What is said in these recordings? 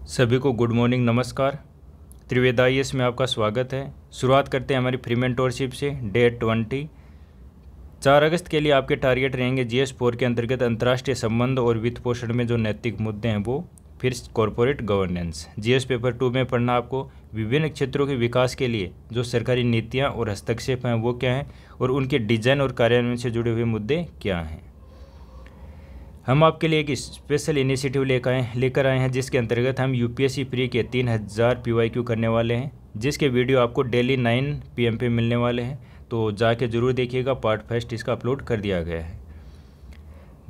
सभी को good morning, नमस्कार। त्रिवेद IAS में आपका स्वागत है। शुरुआत करते हैं हमारी फ्री मेंटोरशिप से। डे 20 4 अगस्त के लिए आपके टारगेट रहेंगे GS4 के अंतर्गत अंतर्राष्ट्रीय संबंध और वित्त पोषण में जो नैतिक मुद्दे हैं वो, फिर कॉरपोरेट गवर्नेंस। GS पेपर 2 में पढ़ना आपको विभिन्न क्षेत्रों के विकास के लिए जो सरकारी नीतियाँ और हस्तक्षेप हैं वो क्या हैं और उनके डिजाइन और कार्यान्वयन से जुड़े हुए मुद्दे क्या हैं। हम आपके लिए एक स्पेशल इनिशिएटिव लेकर आए हैं जिसके अंतर्गत हम UPSC प्री के 3000 PYQ करने वाले हैं, जिसके वीडियो आपको डेली 9 PM पे मिलने वाले हैं। तो जाके ज़रूर देखिएगा, पार्ट फर्स्ट इसका अपलोड कर दिया गया है।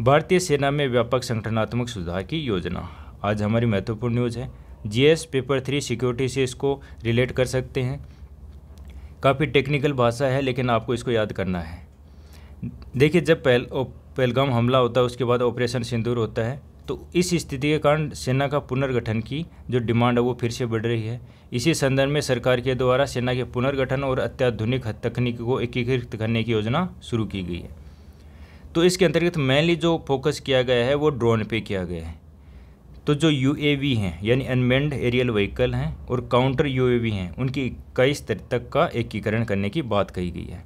भारतीय सेना में व्यापक संगठनात्मक सुधार की योजना, आज हमारी महत्वपूर्ण न्यूज़ है। GS पेपर 3 सिक्योरिटी से इसको रिलेट कर सकते हैं। काफ़ी टेक्निकल भाषा है लेकिन आपको इसको याद करना है। देखिए, जब पहलगाम हमला होता है उसके बाद ऑपरेशन सिंदूर होता है, तो इस स्थिति के कारण सेना का पुनर्गठन की जो डिमांड है वो फिर से बढ़ रही है। इसी संदर्भ में सरकार के द्वारा सेना के पुनर्गठन और अत्याधुनिक तकनीक को एकीकृत करने की योजना शुरू की गई है। तो इसके अंतर्गत मेनली जो फोकस किया गया है वो ड्रोन पे किया गया है। तो जो UAV हैं यानी अनमेन्ड एरियल व्हीकल हैं और काउंटर UAV हैं, उनकी 21 स्तर तक का एकीकरण करने की बात कही गई है।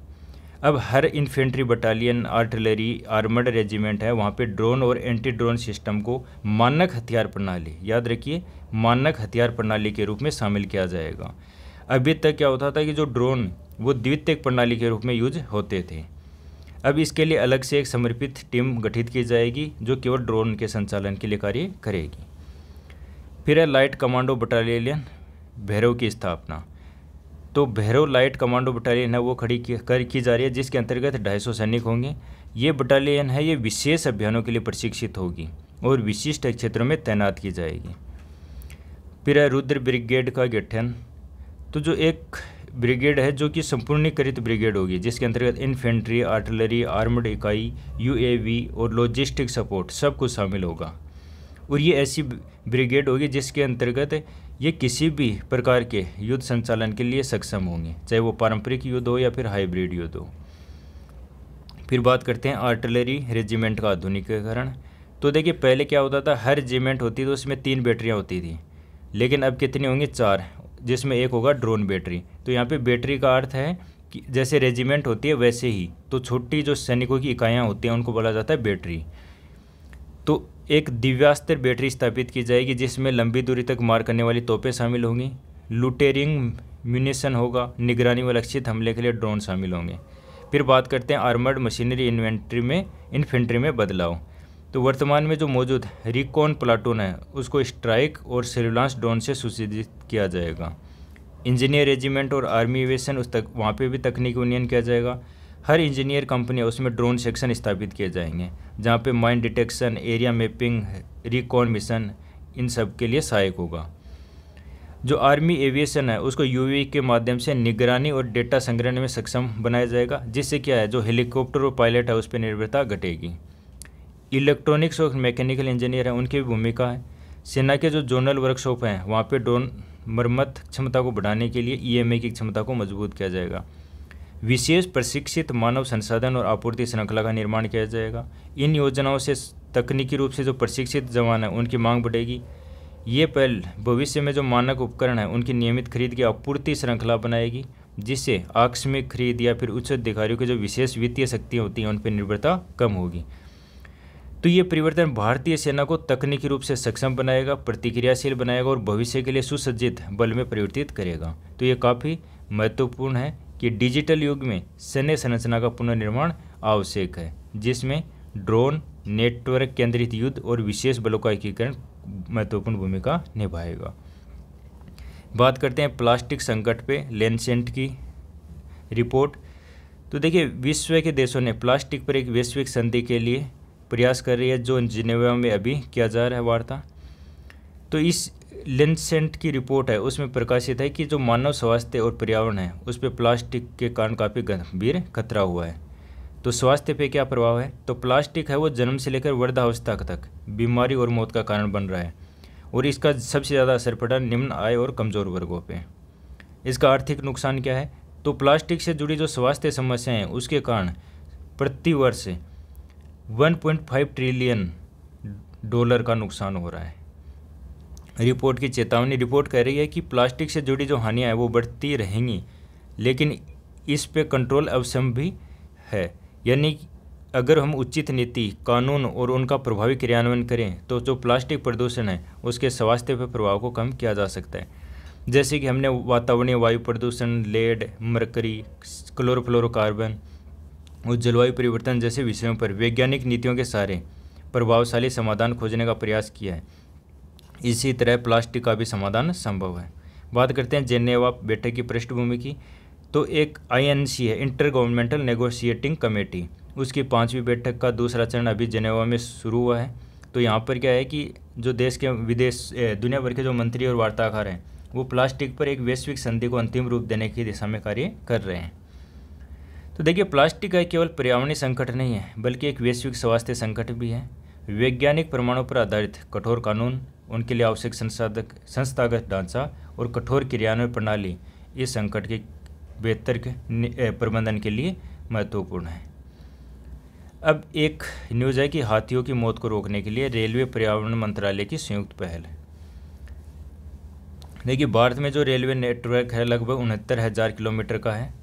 अब हर infantry battalion, artillery, armoured regiment है, वहाँ पे ड्रोन और एंटी ड्रोन सिस्टम को मानक हथियार प्रणाली, याद रखिए, मानक हथियार प्रणाली के रूप में शामिल किया जाएगा। अभी तक क्या होता था कि जो ड्रोन वो द्वितीयक प्रणाली के रूप में यूज होते थे। अब इसके लिए अलग से एक समर्पित टीम गठित की जाएगी जो केवल ड्रोन के संचालन के लिए कार्य करेगी। फिर है लाइट कमांडो बटालियन भैरव की स्थापना। तो भैरव लाइट कमांडो बटालियन है वो खड़ी की जा रही है, जिसके अंतर्गत 250 सैनिक होंगे। ये बटालियन है ये विशेष अभियानों के लिए प्रशिक्षित होगी और विशिष्ट क्षेत्रों में तैनात की जाएगी। फिर है रुद्र ब्रिगेड का गठन। तो जो एक ब्रिगेड है जो कि संपूर्णीकृत ब्रिगेड होगी, जिसके अंतर्गत इन्फेंट्री, आर्टिलरी, आर्मड इकाई, UAV और लॉजिस्टिक सपोर्ट सब कुछ शामिल होगा। और ये ऐसी ब्रिगेड होगी जिसके अंतर्गत ये किसी भी प्रकार के युद्ध संचालन के लिए सक्षम होंगे, चाहे वो पारंपरिक युद्ध हो या फिर हाइब्रिड युद्ध हो। फिर बात करते हैं आर्टिलरी रेजिमेंट का आधुनिकीकरण। तो देखिए, पहले क्या होता था, हर रेजिमेंट होती थी तो उसमें 3 बैटरियाँ होती थी, लेकिन अब कितनी होंगी, 4, जिसमें एक होगा ड्रोन बैटरी। तो यहाँ पे बैटरी का अर्थ है कि जैसे रेजिमेंट होती है वैसे ही तो छोटी जो सैनिकों की इकाइयाँ होती हैं उनको बोला जाता है बैटरी। तो एक दिव्यास्त्र बैटरी स्थापित की जाएगी जिसमें लंबी दूरी तक मार करने वाली तोपें शामिल होंगी, लूटेरिंग म्यूनिशन होगा, निगरानी व लक्षित हमले के लिए ड्रोन शामिल होंगे। फिर बात करते हैं आर्मर्ड मशीनरी इन्फेंट्री में बदलाव। तो वर्तमान में जो मौजूद रिकॉन प्लाटून है उसको स्ट्राइक और सर्विलांस ड्रोन से सुसज्जित किया जाएगा। इंजीनियर रेजिमेंट और आर्मी एविएशन उस तक वहाँ पर भी तकनीकी उन्नयन किया जाएगा। हर इंजीनियर कंपनी उसमें ड्रोन सेक्शन स्थापित किए जाएंगे जहाँ पे mine detection, area mapping, recon mission इन सब के लिए सहायक होगा। जो आर्मी एविएशन है उसको UAV के माध्यम से निगरानी और डेटा संग्रहण में सक्षम बनाया जाएगा, जिससे क्या है, जो हेलीकॉप्टर और पायलट है उस पर निर्भरता घटेगी। इलेक्ट्रॉनिक्स और मैकेनिकल इंजीनियर है, उनकी भी भूमिका है। सेना के जो जोनल वर्कशॉप हैं वहाँ पर ड्रोन मरम्मत क्षमता को बढ़ाने के लिए EMA की क्षमता को मजबूत किया जाएगा। विशेष प्रशिक्षित मानव संसाधन और आपूर्ति श्रृंखला का निर्माण किया जाएगा। इन योजनाओं से तकनीकी रूप से जो प्रशिक्षित जवान हैं उनकी मांग बढ़ेगी। ये पहल भविष्य में जो मानक उपकरण हैं उनकी नियमित खरीद की आपूर्ति श्रृंखला बनाएगी, जिससे आकस्मिक खरीद या फिर उच्च अधिकारियों की जो विशेष वित्तीय शक्तियाँ होती हैं उन पर निर्भरता कम होगी। तो ये परिवर्तन भारतीय सेना को तकनीकी रूप से सक्षम बनाएगा, प्रतिक्रियाशील बनाएगा और भविष्य के लिए सुसज्जित बल में परिवर्तित करेगा। तो ये काफ़ी महत्वपूर्ण है कि डिजिटल युग में सैन्य संरचना का पुनर्निर्माण आवश्यक है, जिसमें ड्रोन, नेटवर्क केंद्रित युद्ध और विशेष बलों का एकीकरण महत्वपूर्ण भूमिका निभाएगा। बात करते हैं प्लास्टिक संकट पे लैंसेट की रिपोर्ट। तो देखिए, विश्व के देशों ने प्लास्टिक पर एक वैश्विक संधि के लिए प्रयास कर रही है जो जिनेवा में अभी किया जा रहा है वार्ता। तो इस लैंसेट की रिपोर्ट है उसमें प्रकाशित है कि जो मानव स्वास्थ्य और पर्यावरण है उस पर प्लास्टिक के कारण काफ़ी गंभीर खतरा हुआ है। तो स्वास्थ्य पे क्या प्रभाव है, तो प्लास्टिक है वो जन्म से लेकर वृद्धावस्था तक बीमारी और मौत का कारण बन रहा है और इसका सबसे ज़्यादा असर पड़ा निम्न आय और कमज़ोर वर्गों पे। इसका आर्थिक नुकसान क्या है, तो प्लास्टिक से जुड़ी जो स्वास्थ्य समस्याएं हैं उसके कारण प्रति वर्ष 1.5 ट्रिलियन डॉलर का नुकसान हो रहा है। रिपोर्ट की चेतावनी। रिपोर्ट कह रही है कि प्लास्टिक से जुड़ी जो हानियाँ हैं वो बढ़ती रहेंगी, लेकिन इस पे कंट्रोल अवश्य भी है। यानी अगर हम उचित नीति, कानून और उनका प्रभावी क्रियान्वयन करें तो जो प्लास्टिक प्रदूषण है उसके स्वास्थ्य पर प्रभाव को कम किया जा सकता है। जैसे कि हमने वातावरणीय वायु प्रदूषण, लेड, मरकरी, क्लोरोफ्लोरोकार्बन और जलवायु परिवर्तन जैसे विषयों पर वैज्ञानिक नीतियों के सहारे प्रभावशाली समाधान खोजने का प्रयास किया है। इसी तरह प्लास्टिक का भी समाधान संभव है। बात करते हैं जेनेवा बैठक की पृष्ठभूमि की। तो एक INC है, इंटर गवर्नमेंटल नेगोशिएटिंग कमेटी, उसकी 5वीं बैठक का दूसरा चरण अभी जेनेवा में शुरू हुआ है। तो यहाँ पर क्या है कि जो देश के दुनिया भर के जो मंत्री और वार्ताकार हैं वो प्लास्टिक पर एक वैश्विक संधि को अंतिम रूप देने की दिशा में कार्य कर रहे हैं। तो देखिए, प्लास्टिक का केवल पर्यावरणीय संकट नहीं है बल्कि एक वैश्विक स्वास्थ्य संकट भी है। वैज्ञानिक प्रमाणों पर आधारित कठोर कानून, उनके लिए आवश्यक संस्थागत ढांचा और कठोर क्रियान्वयन प्रणाली इस संकट के बेहतर प्रबंधन के लिए महत्वपूर्ण है। अब एक न्यूज़ है कि हाथियों की मौत को रोकने के लिए रेलवे पर्यावरण मंत्रालय की संयुक्त पहल है। देखिए, भारत में जो रेलवे नेटवर्क है लगभग 69,000 किलोमीटर का है,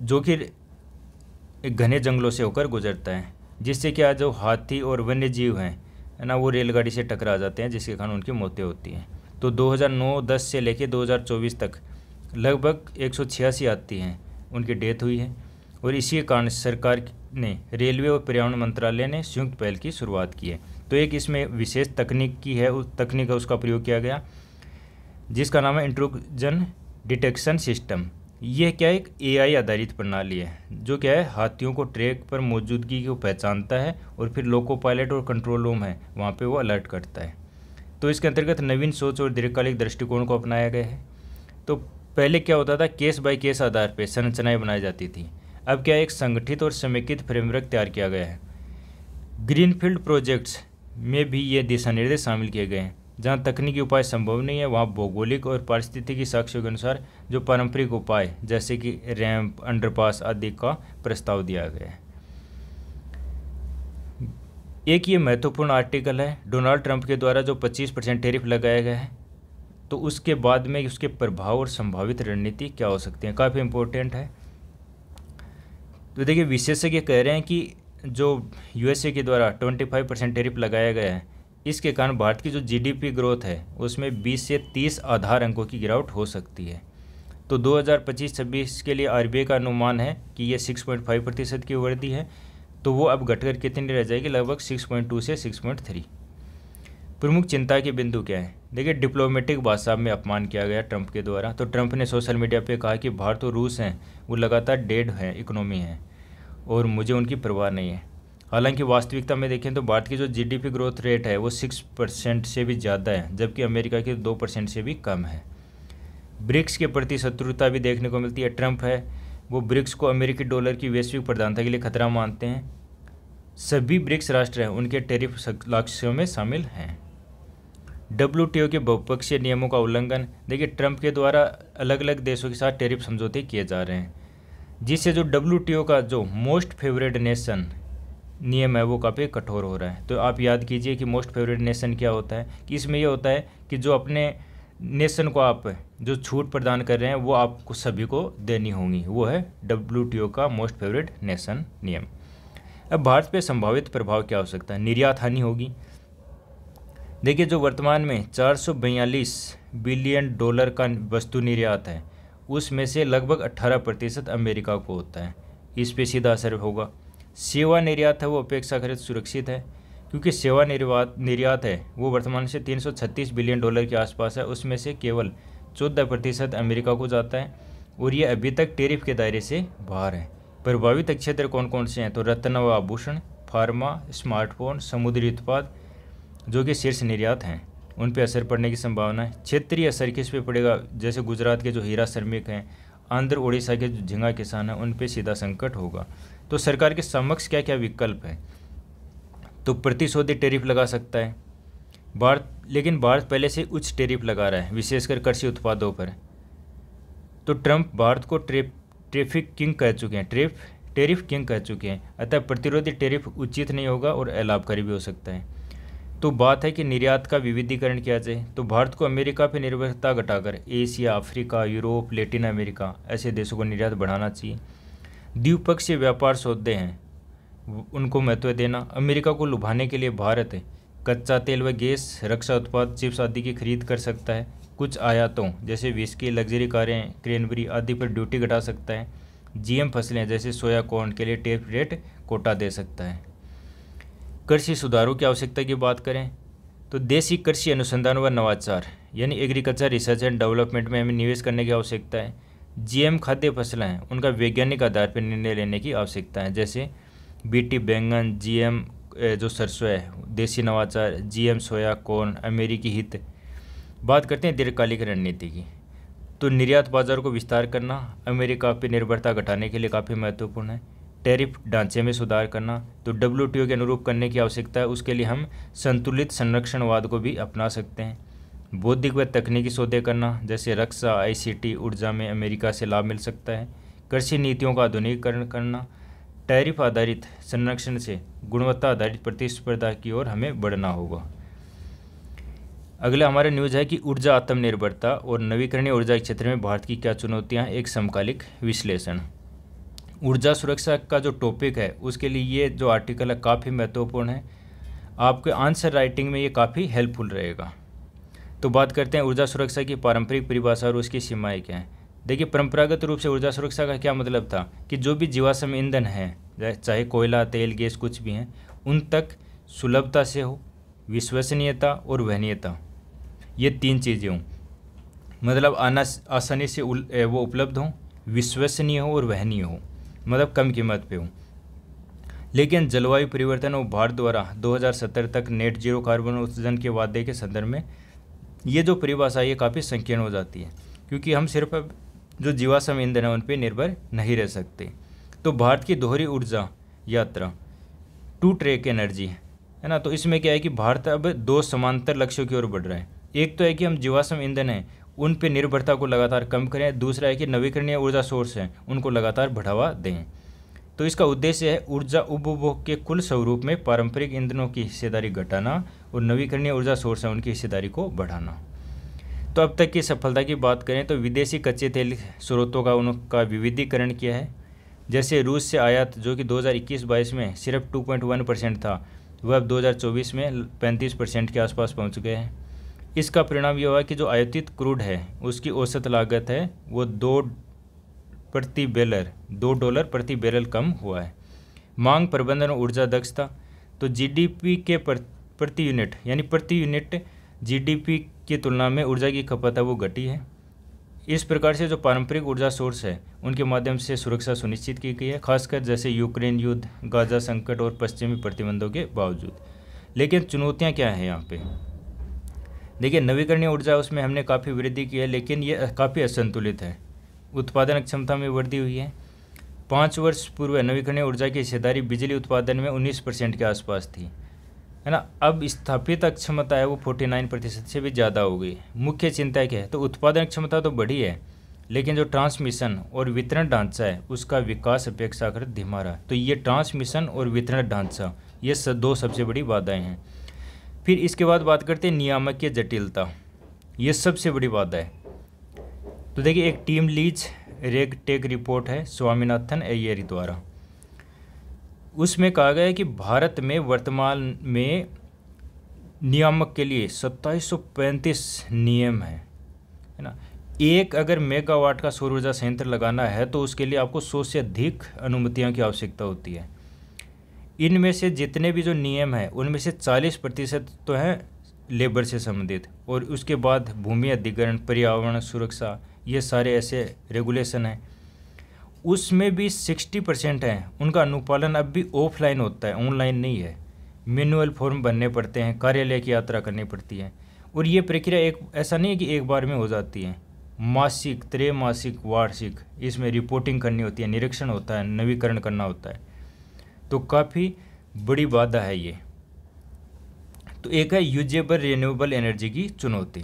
जो कि घने जंगलों से होकर गुजरता है, जिससे क्या जो हाथी और वन्य जीव हैं है ना, वो रेलगाड़ी से टकरा जाते हैं, जिसके कारण उनकी मौतें होती हैं। तो 2009-10 से लेकर 2024 तक लगभग 186 हाथी हैं उनकी डेथ हुई है। और इसी के कारण सरकार ने रेलवे और पर्यावरण मंत्रालय ने संयुक्त पहल की शुरुआत की है। तो एक इसमें विशेष तकनीक की है, उस तकनीक का उसका प्रयोग किया गया, जिसका नाम है इंट्रूजन डिटेक्शन सिस्टम। यह क्या है, एक AI आधारित प्रणाली है जो क्या है, हाथियों को ट्रैक पर मौजूदगी को पहचानता है और फिर लोको पायलट और कंट्रोल रूम है वहाँ पे वो अलर्ट करता है। तो इसके अंतर्गत नवीन सोच और दीर्घकालिक दृष्टिकोण को अपनाया गया है। तो पहले क्या होता था, केस बाय केस आधार पर संरचनाएँ बनाई जाती थी। अब क्या एक संगठित और समेकित फ्रेमवर्क तैयार किया गया है। ग्रीनफील्ड प्रोजेक्ट्स में भी ये दिशा निर्देश शामिल किए गए हैं। जहाँ तकनीकी उपाय संभव नहीं है वहाँ भौगोलिक और पारिस्थितिकी साक्ष्यों के अनुसार जो पारंपरिक उपाय जैसे कि रैंप, अंडरपास आदि का प्रस्ताव दिया गया है। एक ये महत्वपूर्ण आर्टिकल है, डोनाल्ड ट्रंप के द्वारा जो 25% टैरिफ लगाया गया है, तो उसके बाद में उसके प्रभाव और संभावित रणनीति क्या हो सकती है, काफ़ी इम्पोर्टेंट है। तो देखिए, विशेषज्ञ कह रहे हैं कि जो USA के द्वारा 25% टैरिफ लगाया गया है, इसके कारण भारत की जो GDP ग्रोथ है उसमें 20 से 30 आधार अंकों की गिरावट हो सकती है। तो 2025-26 के लिए RBI का अनुमान है कि ये 6.5% की वृद्धि है, तो वो अब घटकर कितनी रह जाएगी, लगभग 6.2 से 6.3। प्रमुख चिंता के बिंदु क्या है, देखिए, डिप्लोमेटिक भाषा में अपमान किया गया ट्रंप के द्वारा। तो ट्रंप ने सोशल मीडिया पे कहा कि भारत और रूस हैं वो लगातार डेड है इकोनॉमी है और मुझे उनकी परवाह नहीं है। हालांकि वास्तविकता में देखें तो भारत की जो GDP ग्रोथ रेट है वो 6% से भी ज़्यादा है, जबकि अमेरिका की 2% से भी कम है। ब्रिक्स के प्रति शत्रुता भी देखने को मिलती है। ट्रंप है वो ब्रिक्स को अमेरिकी डॉलर की वैश्विक प्रधानता के लिए खतरा मानते हैं। सभी ब्रिक्स राष्ट्र हैं उनके टैरिफ लक्ष्यों में शामिल हैं। WTO के बहुपक्षीय नियमों का उल्लंघन, देखिए, ट्रंप के द्वारा अलग अलग देशों के साथ टैरिफ समझौते किए जा रहे हैं, जिससे जो WTO का जो मोस्ट फेवरेट नेशन नियम है वो काफ़ी कठोर हो रहा है। तो आप याद कीजिए कि मोस्ट फेवरेट नेशन क्या होता है, कि इसमें ये होता है कि जो अपने नेशन को आप जो छूट प्रदान कर रहे हैं वो आपको सभी को देनी होंगी, वो है WTO का मोस्ट फेवरेट नेशन नियम। अब भारत पे संभावित प्रभाव क्या हो सकता है, निर्यात हानि होगी। देखिए, जो वर्तमान में 442 बिलियन डॉलर का वस्तु निर्यात है उसमें से लगभग 18% अमेरिका को होता है, इस पे सीधा असर होगा। सेवा निर्यात है वो अपेक्षाकृत सुरक्षित है, क्योंकि सेवा निर्यात है वो वर्तमान से 336 बिलियन डॉलर के आसपास है, उसमें से केवल 14% अमेरिका को जाता है और ये अभी तक टैरिफ के दायरे से बाहर है। प्रभावित क्षेत्र कौन कौन से हैं, तो रत्न व आभूषण, फार्मा, स्मार्टफोन, समुद्री उत्पाद जो कि शीर्ष निर्यात हैं उन पर असर पड़ने की संभावना है। क्षेत्रीय असर किस पे पड़ेगा, जैसे गुजरात के जो हीरा श्रमिक हैं, आंध्र उड़ीसा के जो झींगा किसान हैं उन पे सीधा संकट होगा। तो सरकार के समक्ष क्या क्या विकल्प है, तो प्रतिशोधी टैरिफ लगा सकता है भारत, लेकिन भारत पहले से उच्च टैरिफ लगा रहा है विशेषकर कृषि उत्पादों पर। तो ट्रंप भारत को टैरिफ किंग कह चुके हैं, अतः प्रतिरोधी टैरिफ उचित नहीं होगा और अलाभकारी भी हो सकता है। तो बात है कि निर्यात का विविधीकरण किया जाए, तो भारत को अमेरिका पर निर्भरता घटाकर Asia, Africa, Europe, Latin America ऐसे देशों को निर्यात बढ़ाना चाहिए। द्विपक्षीय व्यापार सौदे हैं उनको महत्व देना। अमेरिका को लुभाने के लिए भारत कच्चा तेल व गैस, रक्षा उत्पाद, चिप्स आदि की खरीद कर सकता है। कुछ आयातों जैसे विस्की, लग्जरी कारें, क्रेनबेरी आदि पर ड्यूटी घटा सकता है। जीएम फसलें जैसे सोया, कॉर्न के लिए टैरिफ रेट कोटा दे सकता है। कृषि सुधारों की आवश्यकता की बात करें तो देशी कृषि अनुसंधान व नवाचार यानी एग्रीकल्चर रिसर्च एंड डेवलपमेंट में हमें निवेश करने की आवश्यकता है। जीएम खाद्य फसलें हैं उनका वैज्ञानिक आधार पर निर्णय लेने की आवश्यकता है, जैसे बीटी बैंगन, जीएम जो सरसों है, देसी नवाचार, जीएम सोया, कॉर्न, अमेरिकी हित। बात करते हैं दीर्घकालिक रणनीति की, तो निर्यात बाजार को विस्तार करना अमेरिका पर निर्भरता घटाने के लिए काफ़ी महत्वपूर्ण है। टैरिफ ढांचे में सुधार करना तो डब्ल्यूटीओ के अनुरूप करने की आवश्यकता है, उसके लिए हम संतुलित संरक्षणवाद को भी अपना सकते हैं। बौद्धिक व तकनीकी सौदे करना जैसे रक्षा, आईसीटी, ऊर्जा में अमेरिका से लाभ मिल सकता है। कृषि नीतियों का आधुनिकीकरण करना, टैरिफ आधारित संरक्षण से गुणवत्ता आधारित प्रतिस्पर्धा की ओर हमें बढ़ना होगा। अगला हमारा न्यूज़ है कि ऊर्जा आत्मनिर्भरता और नवीकरणीय ऊर्जा के क्षेत्र में भारत की क्या चुनौतियां, एक समकालिक विश्लेषण। ऊर्जा सुरक्षा का जो टॉपिक है उसके लिए ये जो आर्टिकल है काफ़ी महत्वपूर्ण है, आपके आंसर राइटिंग में ये काफ़ी हेल्पफुल रहेगा। तो बात करते हैं ऊर्जा सुरक्षा की पारंपरिक परिभाषा और उसकी सीमाएँ क्या हैं। देखिए, परंपरागत रूप से ऊर्जा सुरक्षा का क्या मतलब था कि जो भी जीवाश्म ईंधन है, चाहे कोयला, तेल, गैस कुछ भी हैं, उन तक सुलभता से हो, विश्वसनीयता और वहनीयता, ये 3 चीज़ें हों। मतलब आसानी से वो उपलब्ध हों, विश्वसनीय हो और वहनीय हो, मतलब कम कीमत पे हो। लेकिन जलवायु परिवर्तन और भारत द्वारा 2070 तक नेट जीरो कार्बन उत्सर्जन के वादे के संदर्भ में ये जो परिभाषा ये काफ़ी संकीर्ण हो जाती है, क्योंकि हम सिर्फ अब जो जीवाश्म ईंधन है उन पर निर्भर नहीं रह सकते। तो भारत की दोहरी ऊर्जा यात्रा, 2 ट्रैक एनर्जी है ना, तो इसमें क्या है कि भारत अब 2 समांतर लक्ष्यों की ओर बढ़ रहा है। एक तो है कि हम जीवाश्म ईंधन हैं उन पर निर्भरता को लगातार कम करें, दूसरा है कि नवीकरणीय ऊर्जा सोर्स हैं उनको लगातार बढ़ावा दें। तो इसका उद्देश्य है ऊर्जा उपभोग के कुल स्वरूप में पारंपरिक ईंधनों की हिस्सेदारी घटाना और नवीकरणीय ऊर्जा सोर्स हैं उनकी हिस्सेदारी को बढ़ाना। तो अब तक की सफलता की बात करें तो विदेशी कच्चे तेल स्रोतों का उनका विविधीकरण किया है। जैसे रूस से आयात जो कि 2021-22 में सिर्फ 2.1% था, वह अब 2024 में 35% के आसपास पहुंच गए हैं। इसका परिणाम यह हुआ कि जो आयातित क्रूड है उसकी औसत लागत है वो $2 प्रति बैरल कम हुआ है। मांग प्रबंधन और ऊर्जा दक्षता, तो जीडीपी के प्रति यूनिट यानी प्रति यूनिट जीडीपी की तुलना में ऊर्जा की खपत है वो घटी है। इस प्रकार से जो पारंपरिक ऊर्जा सोर्स है उनके माध्यम से सुरक्षा सुनिश्चित की गई है, खासकर जैसे यूक्रेन युद्ध, गाजा संकट और पश्चिमी प्रतिबंधों के बावजूद। लेकिन चुनौतियां क्या हैं यहाँ पे? देखिए, नवीकरणीय ऊर्जा उसमें हमने काफ़ी वृद्धि की है, लेकिन ये काफ़ी असंतुलित है। उत्पादन क्षमता में वृद्धि हुई है। 5 वर्ष पूर्व नवीकरणीय ऊर्जा की हिस्सेदारी बिजली उत्पादन में 19% के आसपास थी, है ना। अब स्थापित क्षमता है वो 49% से भी ज़्यादा हो गई। मुख्य चिंता क्या है? तो उत्पादन क्षमता तो बढ़ी है, लेकिन जो ट्रांसमिशन और वितरण ढांचा है उसका विकास अपेक्षाकृत धीमा रहा। तो ये ट्रांसमिशन और वितरण ढांचा ये 2 सबसे बड़ी बाधाएं हैं। फिर इसके बाद बात करते हैं नियामकीय जटिलता, ये सबसे बड़ी बाधा है। तो देखिए, एक टीम लीज रेगटेक रिपोर्ट है स्वामीनाथन अय्यर द्वारा, उसमें कहा गया है कि भारत में वर्तमान में नियामक के लिए 2735 नियम है ना। एक अगर मेगावाट का सौर ऊर्जा संयंत्र लगाना है तो उसके लिए आपको 100 से अधिक अनुमतियों की आवश्यकता होती है। इनमें से जितने भी जो नियम हैं उनमें से 40% तो हैं लेबर से संबंधित, और उसके बाद भूमि अधिग्रहण, पर्यावरण सुरक्षा, ये सारे ऐसे रेगुलेशन हैं। उसमें भी 60% हैं उनका अनुपालन अब भी ऑफलाइन होता है, ऑनलाइन नहीं है। मैनुअल फॉर्म भरने पड़ते हैं, कार्यालय की यात्रा करनी पड़ती है, और ये प्रक्रिया एक ऐसा नहीं है कि एक बार में हो जाती है। मासिक, त्रैमासिक, वार्षिक इसमें रिपोर्टिंग करनी होती है, निरीक्षण होता है, नवीकरण करना होता है। तो काफ़ी बड़ी बाधा है ये। तो एक है यूजेबल रिन्यूएबल एनर्जी की चुनौती।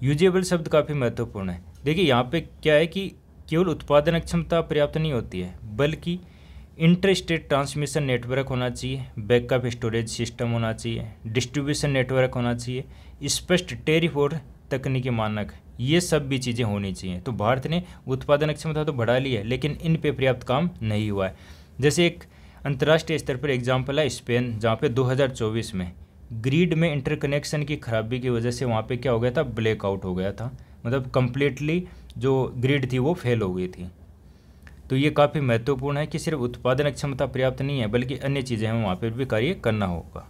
यूजेबल शब्द काफ़ी महत्वपूर्ण है। देखिए, यहाँ पे क्या है कि केवल उत्पादन क्षमता पर्याप्त नहीं होती है, बल्कि इंटर स्टेट ट्रांसमिशन नेटवर्क होना चाहिए, बैकअप स्टोरेज सिस्टम होना चाहिए, डिस्ट्रीब्यूशन नेटवर्क होना चाहिए, स्पष्ट टैरिफ और तकनीकी मानक, ये सब भी चीज़ें होनी चाहिए। तो भारत ने उत्पादन क्षमता तो बढ़ा ली है, लेकिन इन पे पर्याप्त काम नहीं हुआ है। जैसे एक अंतर्राष्ट्रीय स्तर पर एग्जाम्पल है स्पेन, जहाँ पे 2024 में ग्रिड में इंटरकनेक्शन की खराबी की वजह से वहाँ पे क्या हो गया था, ब्लैकआउट हो गया था, मतलब कंप्लीटली जो ग्रिड थी वो फेल हो गई थी। तो ये काफ़ी महत्वपूर्ण है कि सिर्फ उत्पादन क्षमता पर्याप्त नहीं है, बल्कि अन्य चीज़ें हमें वहाँ पर भी कार्य करना होगा।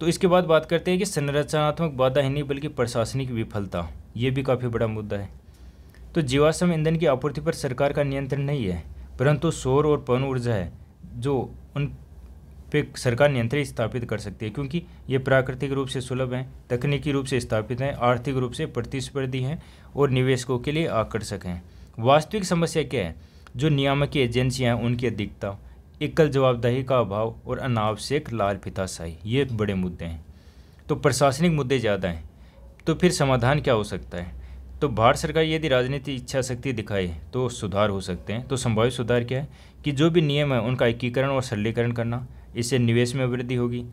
तो इसके बाद बात करते हैं कि संरचनात्मक बाधा ही नहीं बल्कि प्रशासनिक विफलता, ये भी काफ़ी बड़ा मुद्दा है। तो जीवाश्म ईंधन की आपूर्ति पर सरकार का नियंत्रण नहीं है, परंतु सौर और पवन ऊर्जा है जो उन पे सरकार नियंत्रण स्थापित कर सकती है, क्योंकि ये प्राकृतिक रूप से सुलभ हैं, तकनीकी रूप से स्थापित हैं, आर्थिक रूप से प्रतिस्पर्धी हैं और निवेशकों के लिए आकर्षक हैं। वास्तविक समस्या क्या है, जो नियामक एजेंसियाँ हैं उनकी अधिकता, एकल जवाबदेही का अभाव और अनावश्यक लाल फीताशाही, ये बड़े मुद्दे हैं। तो प्रशासनिक मुद्दे ज़्यादा हैं। तो फिर समाधान क्या हो सकता है? तो भारत सरकार यदि राजनीतिक इच्छा शक्ति दिखाए तो सुधार हो सकते हैं। तो संभावित सुधार क्या है कि जो भी नियम है उनका एकीकरण और सरलीकरण करना, इससे निवेश में वृद्धि होगी।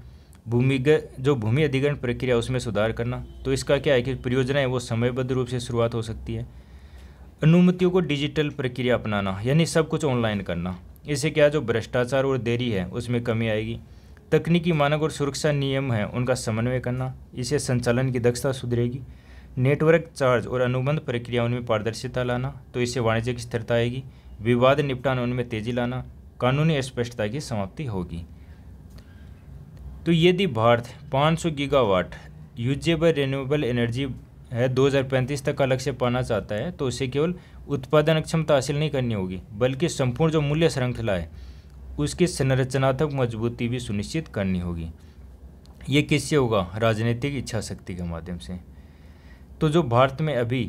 भूमि अधिग्रहण प्रक्रिया उसमें सुधार करना, तो इसका क्या है कि परियोजनाएं वो समयबद्ध रूप से शुरुआत हो सकती है। अनुमतियों को डिजिटल प्रक्रिया अपनाना, यानी सब कुछ ऑनलाइन करना, इससे क्या जो भ्रष्टाचार और देरी है उसमें कमी आएगी। तकनीकी मानक और सुरक्षा नियम हैं उनका समन्वय करना, इससे संचालन की दक्षता सुधरेगी। नेटवर्क चार्ज और अनुबंध प्रक्रिया उनमें पारदर्शिता लाना, तो इससे वाणिज्यिक स्थिरता आएगी। विवाद निपटान उनमें तेजी लाना, कानूनी अस्पष्टता की समाप्ति होगी। तो यदि Bharat 500 gigawatt usable renewable energy है 2035 तक का लक्ष्य पाना चाहता है, तो उसे केवल उत्पादन क्षमता हासिल नहीं करनी होगी, बल्कि संपूर्ण जो मूल्य श्रृंखला है उसकी संरचनात्मक मजबूती भी सुनिश्चित करनी होगी। ये किससे होगा? राजनीतिक इच्छा शक्ति के माध्यम से। तो जो भारत में अभी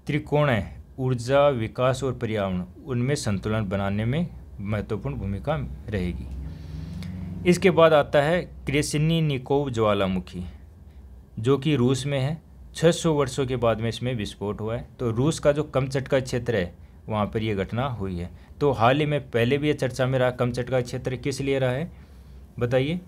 त्रिकोण है, ऊर्जा, विकास और पर्यावरण, उनमें संतुलन बनाने में महत्वपूर्ण भूमिका रहेगी। इसके बाद आता है क्रेसिनिकोव ज्वालामुखी, जो कि रूस में है। 600 वर्षों के बाद में इसमें विस्फोट हुआ है। तो रूस का जो कमचटका क्षेत्र है वहाँ पर यह घटना हुई है। तो हाल ही में पहले भी ये चर्चा में रहा, कमचटका क्षेत्र किस लिए रहा है बताइए?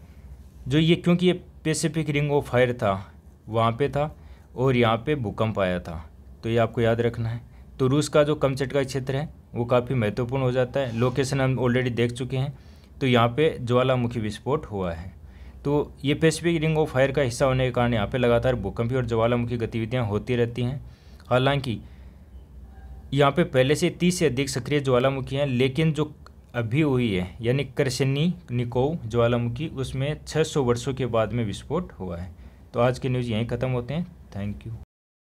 जो ये क्योंकि ये पैसिफिक रिंग ऑफ फायर था, वहाँ पे था और यहाँ पे भूकंप आया था, तो ये आपको याद रखना है। तो रूस का जो कमचटका क्षेत्र है वो काफ़ी महत्वपूर्ण हो जाता है। लोकेशन हम ऑलरेडी देख चुके हैं। तो यहाँ पे ज्वालामुखी विस्फोट हुआ है। तो ये पैसिफिक रिंग ऑफ फायर का हिस्सा होने के कारण यहाँ पे लगातार भूकंपीय और ज्वालामुखी गतिविधियाँ होती रहती हैं। हालांकि यहाँ पे पहले से 30 से अधिक सक्रिय ज्वालामुखी हैं, लेकिन जो अभी हुई है यानी क्रेसिनिकोव ज्वालामुखी, उसमें 600 वर्षों के बाद में विस्फोट हुआ है। तो आज के न्यूज़ यहीं ख़त्म होते हैं। Thank you.